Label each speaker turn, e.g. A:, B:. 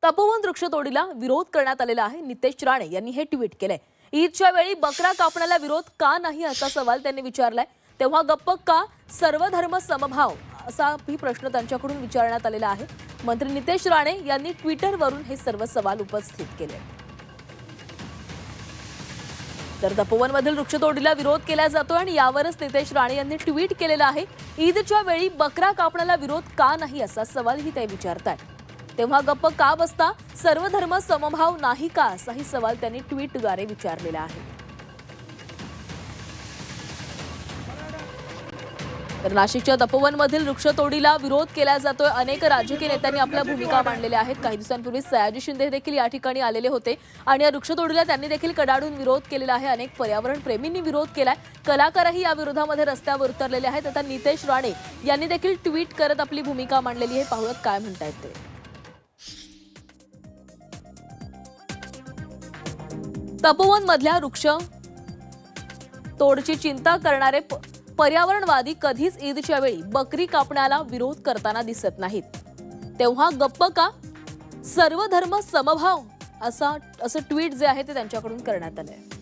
A: तपोवन वृक्षतोडीला विरोध करण्यात आलेला आहे। नितेश राणे यांनी हे ट्विट केलंय। ईदच्या वेळी बकरा कापण्याला विरोध का नाही असा सवाल त्यांनी विचारलाय। तेव्हा गप्प का? सर्वधर्म समभाव असा प्रश्न त्यांच्याकडून विचारण्यात आलेला आहे। मंत्री नितेश राणे यांनी ट्विटरवरून हे सर्व सवाल उपस्थित केले। तर तपोवनमधील वृक्षतोडीला विरोध केला जातोय आणि यावरच नितेश राणे यांनी ट्विट केलेलं आहे। ईदच्या वेळी बकरा कापण्याला विरोध का नाही असा सवालही ते विचारतात। तेव्हा गप्प का बसता? सर्वधर्म समभाव नाही का असाही सवाल त्यांनी ट्विटद्वारे विचारलेला आहे। तर नाशिकच्या तपोवनमधील वृक्षतोडीला विरोध केला जातोय। अनेक राजकीय नेत्यांनी आपल्या भूमिका मांडलेल्या आहेत। काही दिवसांपूर्वी सयाजी शिंदे देखील या ठिकाणी आलेले होते आणि या वृक्षतोडीला त्यांनी देखील कडाडून विरोध केलेला आहे। अनेक पर्यावरण प्रेमींनी विरोध केलाय। कलाकारही या विरोधामध्ये रस्त्यावर उतरलेले आहेत। आता नितेश राणे यांनी देखील ट्विट करत आपली भूमिका मांडलेली आहे। पाहूयात काय म्हणतायत ते। तपोवन मधल्या वृक्ष तोडची चिंता करणारे पर्यावरणवादी कधीच ईदच्या वेळी बकरी कापण्याला विरोध करताना दिसत नाहीत। तेव्हा गप्प का? सर्वधर्म समभाव असं ट्विट जे आहे ते त्यांच्याकडून करण्यात आलंय।